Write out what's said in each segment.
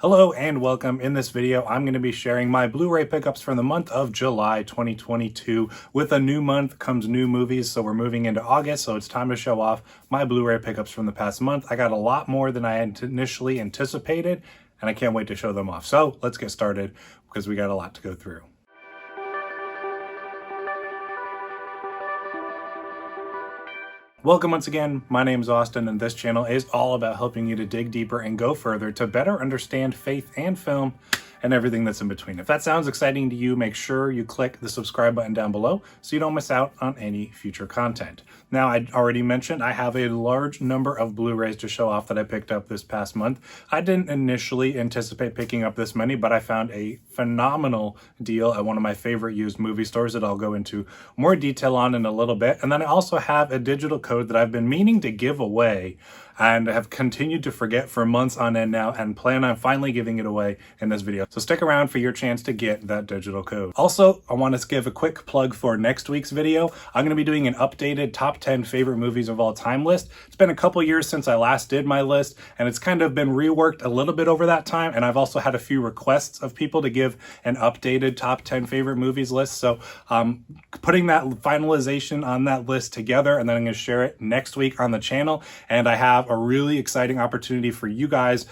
Hello and welcome. In this video, I'm going to be sharing my Blu-ray pickups from the month of July 2022. With a new month comes new movies, so we're moving into August, so it's time to show off my Blu-ray pickups from the past month. I got a lot more than I had initially anticipated, and I can't wait to show them off. So let's get started because we got a lot to go through. Welcome once again, my name is Austin and this channel is all about helping you to dig deeper and go further to better understand faith and film and everything that's in between. If that sounds exciting to you, make sure you click the subscribe button down below so you don't miss out on any future content. Now, I already mentioned I have a large number of Blu-rays to show off that I picked up this past month. I didn't initially anticipate picking up this many, but I found a phenomenal deal at one of my favorite used movie stores that I'll go into more detail on in a little bit. And then I also have a digital code that I've been meaning to give away and have continued to forget for months on end now and plan on finally giving it away in this video. So stick around for your chance to get that digital code. Also, I want to give a quick plug for next week's video. I'm going to be doing an updated top 10 favorite movies of all time list. It's been a couple years since I last did my list, and it's kind of been reworked a little bit over that time, and I've also had a few requests of people to give an updated top 10 favorite movies list. So putting that finalization on that list together, and then I'm going to share it next week on the channel, and I have a really exciting opportunity for you guys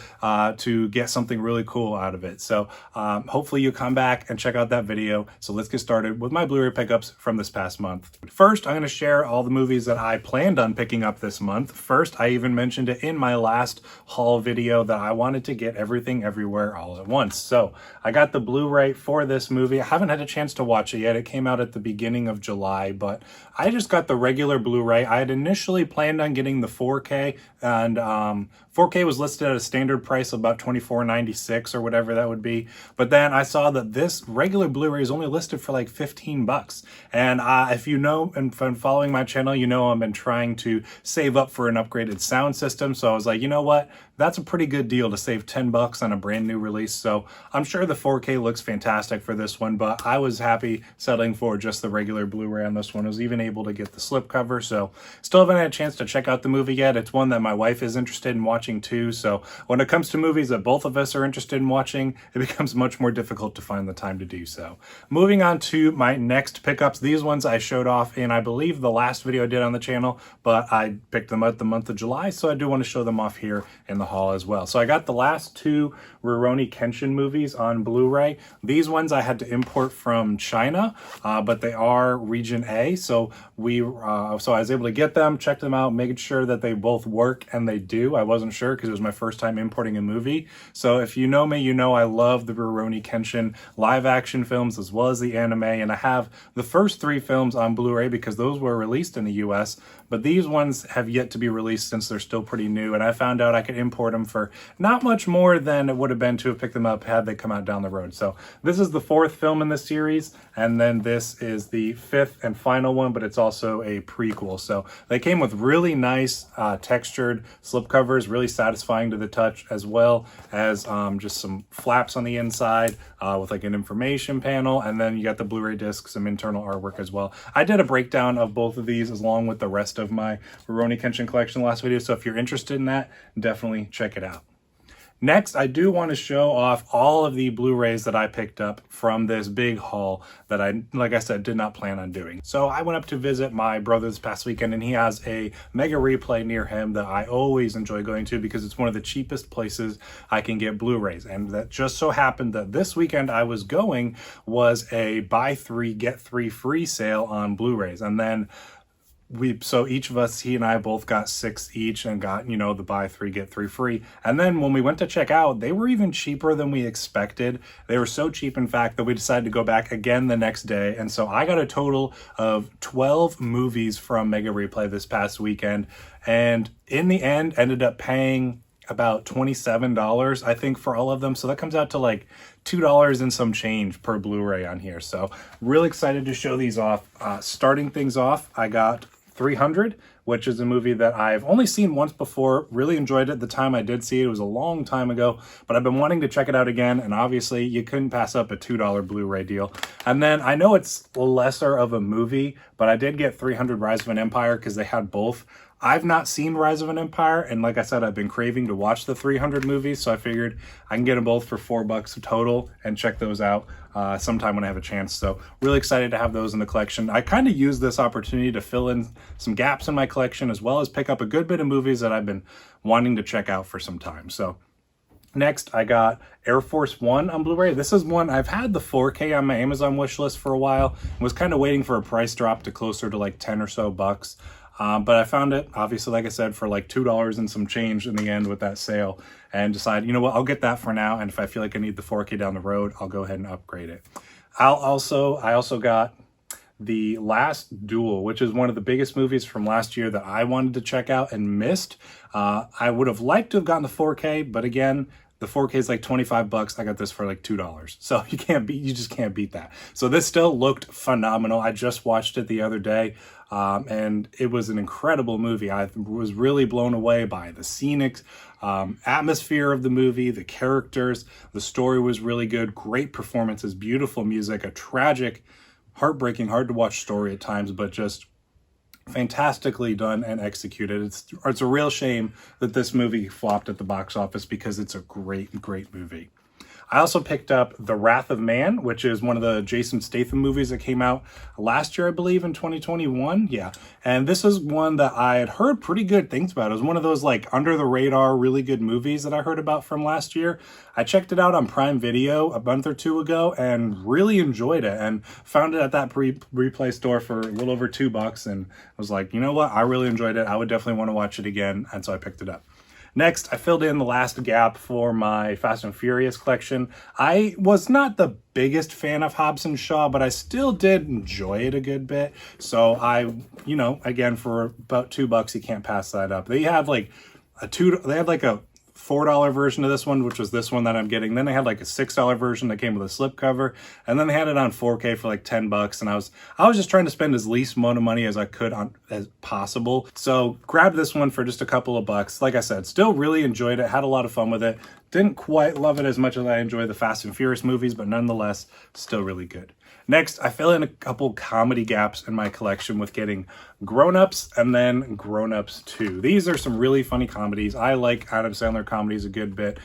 to get something really cool out of it. So hopefully you come back and check out that video. So let's get started with my Blu-ray pickups from this past month. First, I'm going to share all the movies that I planned on picking up this month. First, I even mentioned it in my last haul video that I wanted to get everything everywhere all at once. So I got the Blu-ray for this movie. I haven't had a chance to watch it yet. It came out at the beginning of July, but I just got the regular Blu-ray. I had initially planned on getting the 4K, and 4K was listed at a standard price of about $24.96 or whatever that would be. But then I saw that this regular Blu-ray is only listed for like 15 bucks. And if you know and been following my channel, you know I've been trying to save up for an upgraded sound system. So I was like, you know what? That's a pretty good deal to save 10 bucks on a brand new release. So I'm sure the 4K looks fantastic for this one, but I was happy settling for just the regular Blu-ray on this one. I was even able to get the slipcover. So still haven't had a chance to check out the movie yet. It's one that my wife is interested in watching too. So when it comes to movies that both of us are interested in watching, it becomes much more difficult to find the time to do so. Moving on to my next pickups. These ones I showed off in, I believe, the last video I did on the channel, but I picked them up the month of July. So I do want to show them off here in the haul as well. So I got the last two Rurouni Kenshin movies on Blu-ray. These ones I had to import from China, but they are region A. So I was able to get them, check them out, making sure that they both work, and they do. I wasn't sure because it was my first time importing a movie. So if you know me, you know I love the Rurouni Kenshin live action films as well as the anime, and I have the first three films on Blu-ray because those were released in the US, but these ones have yet to be released since they're still pretty new, and I found out I could import them for not much more than it would have been to have picked them up had they come out down the road. So this is the fourth film in this series, and then this is the fifth and final one, but it's also a prequel. So they came with really nice textured slipcovers, really satisfying to the touch, as well as just some flaps on the inside with like an information panel, and then you got the Blu-ray disc, some internal artwork as well. I did a breakdown of both of these along with the rest of my Rurouni Kenshin collection last video, so if you're interested in that, definitely check it out. Next, I do want to show off all of the Blu-rays that I picked up from this big haul that I, like I said, did not plan on doing. So I went up to visit my brother this past weekend, and he has a Mega Replay near him that I always enjoy going to because it's one of the cheapest places I can get Blu-rays. And that just so happened that this weekend I was going was a buy three, get three free sale on Blu-rays. And then so each of us, he and I both got 6 each and got, you know, the buy three, get three free. And then when we went to check out, they were even cheaper than we expected. They were so cheap, in fact, that we decided to go back again the next day. And so I got a total of 12 movies from Mega Replay this past weekend. And in the end, ended up paying about $27, I think, for all of them. So that comes out to like $2 and some change per Blu-ray on here. So really excited to show these off. Starting things off, I got 300, which is a movie that I've only seen once before. Really enjoyed it the time I did see it. It was a long time ago, but I've been wanting to check it out again, and obviously you couldn't pass up a $2 Blu-ray deal. And then I know it's lesser of a movie, but I did get 300 Rise of an Empire because they had both I've not seen Rise of an Empire, and like I said, I've been craving to watch the 300 movies, so I figured I can get them both for $4 total and check those out sometime when I have a chance. So really excited to have those in the collection. I kind of use this opportunity to fill in some gaps in my collection, as well as pick up a good bit of movies that I've been wanting to check out for some time. So next, I got Air Force One on Blu-ray. This is one, I've had the 4K on my Amazon wish list for a while, and was kind of waiting for a price drop to closer to like 10 or so bucks. But I found it, obviously, like I said, for like $2 and some change in the end with that sale, and decided, you know what, I'll get that for now, and if I feel like I need the 4K down the road, I'll go ahead and upgrade it. I also got The Last Duel, which is one of the biggest movies from last year that I wanted to check out and missed. I would have liked to have gotten the 4K, but again, the 4K is like 25 bucks. I got this for like $2. So you just can't beat that. So this still looked phenomenal. I just watched it the other day, and it was an incredible movie. I was really blown away by the scenic atmosphere of the movie, the characters. The story was really good. Great performances, beautiful music, a tragic, heartbreaking, hard to watch story at times, but just fantastically done and executed. It's a real shame that this movie flopped at the box office, because it's a great movie. I also picked up The Wrath of Man, which is one of the Jason Statham movies that came out last year, I believe, in 2021. Yeah. And this is one that I had heard pretty good things about. It was one of those like under the radar, really good movies that I heard about from last year. I checked it out on Prime Video a month or two ago and really enjoyed it, and found it at that replay store for a little over $2, and I was like, you know what? I really enjoyed it. I would definitely want to watch it again. And so I picked it up. Next, I filled in the last gap for my Fast and Furious collection. I was not the biggest fan of Hobbs and Shaw, but I still did enjoy it a good bit. So again, for about $2, you can't pass that up. They have like a $4 version of this one, which was this one that I'm getting. Then they had like a $6 version that came with a slipcover, and then they had it on 4K for like $10. And I was just trying to spend as least amount of money as I could on as possible. So grabbed this one for just a couple of bucks. Like I said, still really enjoyed it. Had a lot of fun with it. Didn't quite love it as much as I enjoy the Fast and Furious movies, but nonetheless, still really good. Next, I fill in a couple comedy gaps in my collection with getting Grown Ups and then Grown Ups 2. These are some really funny comedies. I like Adam Sandler comedies a good bit.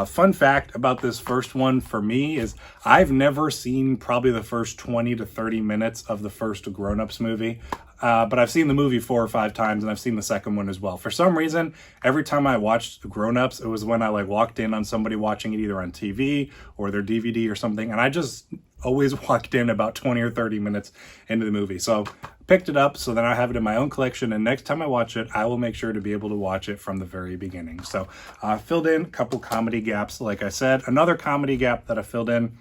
Fun fact about this first one for me is I've never seen probably the first 20 to 30 minutes of the first Grown Ups movie. But I've seen the movie 4 or 5 times, and I've seen the second one as well. For some reason, every time I watched Grown Ups, it was when I like walked in on somebody watching it either on TV or their DVD or something, and I just always walked in about 20 or 30 minutes into the movie. So picked it up, so then I have it in my own collection, and next time I watch it, I will make sure to be able to watch it from the very beginning. So filled in a couple comedy gaps, like I said. Another comedy gap that I filled in,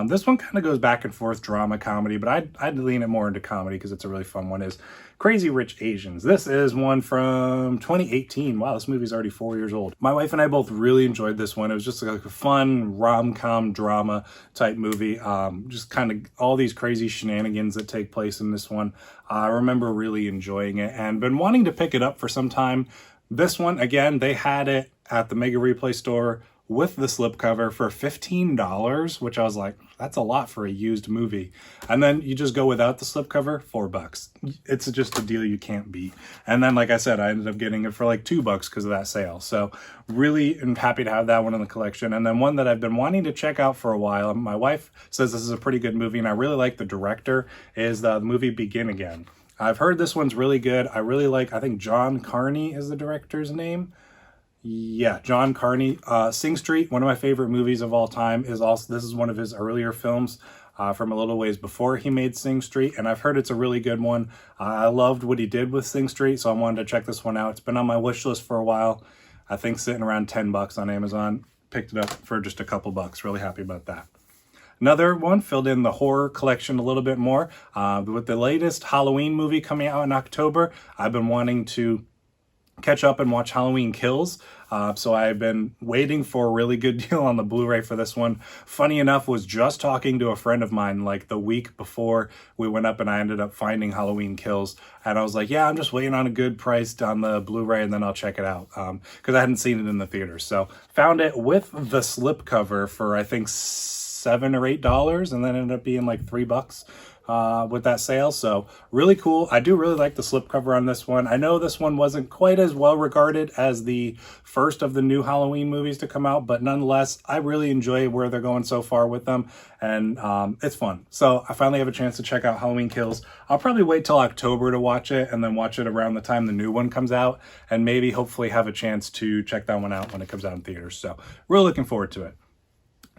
this one kind of goes back and forth, drama, comedy, but I'd lean it more into comedy because it's a really fun one, is Crazy Rich Asians. This is one from 2018. Wow, this movie's already 4 years old. My wife and I both really enjoyed this one. It was just like a fun rom-com drama type movie. Just kind of all these crazy shenanigans that take place in this one. I remember really enjoying it and been wanting to pick it up for some time. This one, again, they had it at the Mega Replay store with the slipcover for $15, which I was like, that's a lot for a used movie. And then you just go without the slipcover, $4. It's just a deal you can't beat. And then, like I said, I ended up getting it for like $2 because of that sale. So really am happy to have that one in the collection. And then one that I've been wanting to check out for a while, my wife says this is a pretty good movie, and I really like the director, is the movie Begin Again. I've heard this one's really good. I think John Carney is the director's name. Yeah, John Carney. Sing Street, one of my favorite movies of all time, this is one of his earlier films from a little ways before he made Sing Street, and I've heard it's a really good one. I loved what he did with Sing Street, so I wanted to check this one out. It's been on my wish list for a while. I think sitting around $10 on Amazon. Picked it up for just a couple bucks. Really happy about that. Another one, filled in the horror collection a little bit more. With the latest Halloween movie coming out in October, I've been wanting to catch up and watch Halloween Kills. So I've been waiting for a really good deal on the Blu-ray for this one. Funny enough, was just talking to a friend of mine like the week before we went up, and I ended up finding Halloween Kills. And I was like, yeah, I'm just waiting on a good price on the Blu-ray, and then I'll check it out. Because I hadn't seen it in the theaters. So found it with the slipcover for I think $7 or $8, and then ended up being like $3 with that sale. So really cool. I do really like the slipcover on this one. I know this one wasn't quite as well regarded as the first of the new Halloween movies to come out, but nonetheless, I really enjoy where they're going so far with them, and it's fun. So I finally have a chance to check out Halloween Kills. I'll probably wait till October to watch it, and then watch it around the time the new one comes out, and maybe hopefully have a chance to check that one out when it comes out in theaters. So really looking forward to it.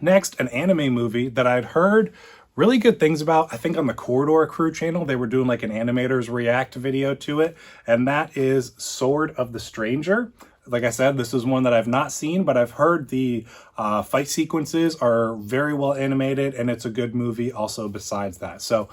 Next, an anime movie that I'd heard really good things about. I think on the Corridor Crew channel, they were doing like an animators react video to it, and that is Sword of the Stranger. Like I said, this is one that I've not seen, but I've heard the fight sequences are very well animated, and it's a good movie also besides that. So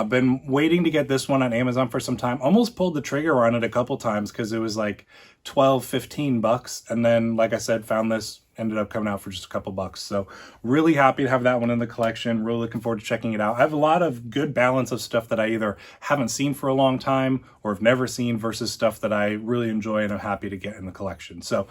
been waiting to get this one on Amazon for some time. Almost pulled the trigger on it a couple times because it was like 12, 15 bucks. And then, like I said, found this, ended up coming out for just a couple bucks. So really happy to have that one in the collection. Really looking forward to checking it out. I have a lot of good balance of stuff that I either haven't seen for a long time or have never seen versus stuff that I really enjoy and I'm happy to get in the collection. So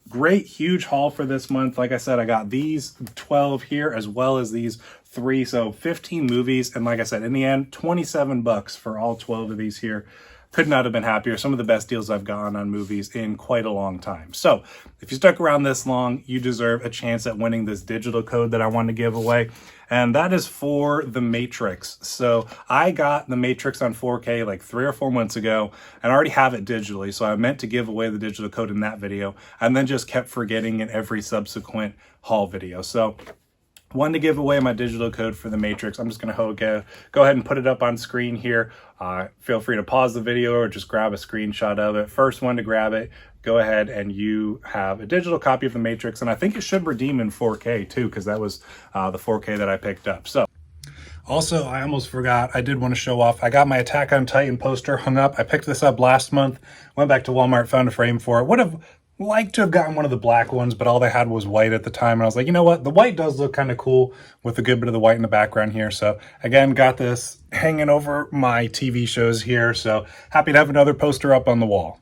great, huge haul for this month. Like I said, I got these 12 here as well as these 3. So 15 movies. And like I said, in the end, 27 bucks for all 12 of these here. Could not have been happier. Some of the best deals I've gotten on movies in quite a long time. So if you stuck around this long, you deserve a chance at winning this digital code that I want to give away. And that is for The Matrix. So I got The Matrix on 4K like 3 or 4 months ago, and I already have it digitally. So I meant to give away the digital code in that video, and then just kept forgetting in every subsequent haul video. So wanted to give away my digital code for The Matrix. I'm just going to go ahead and put it up on screen here. Feel free to pause the video or just grab a screenshot of it. First one to grab it, go ahead and you have a digital copy of The Matrix. And I think it should redeem in 4K too, because that was the 4K that I picked up. So also, I almost forgot, I did want to show off. I got my Attack on Titan poster hung up. I picked this up last month, went back to Walmart, found a frame for it. Would have liked to have gotten one of the black ones, but all they had was white at the time. And I was like, you know what? The white does look kind of cool with a good bit of the white in the background here. So again, got this hanging over my TV shows here. So happy to have another poster up on the wall.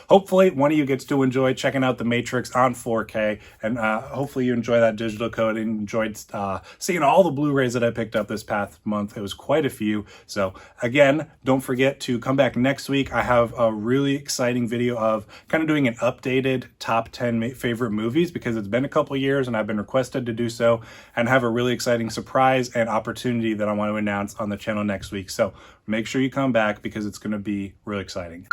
Hopefully one of you gets to enjoy checking out The Matrix on 4K, and hopefully you enjoy that digital code and enjoyed seeing all the Blu-rays that I picked up this past month. It was quite a few. So again, don't forget to come back next week. I have a really exciting video of kind of doing an updated top 10 favorite movies, because it's been a couple years and I've been requested to do so, and have a really exciting surprise and opportunity that I want to announce on the channel next week. So make sure you come back because it's going to be really exciting.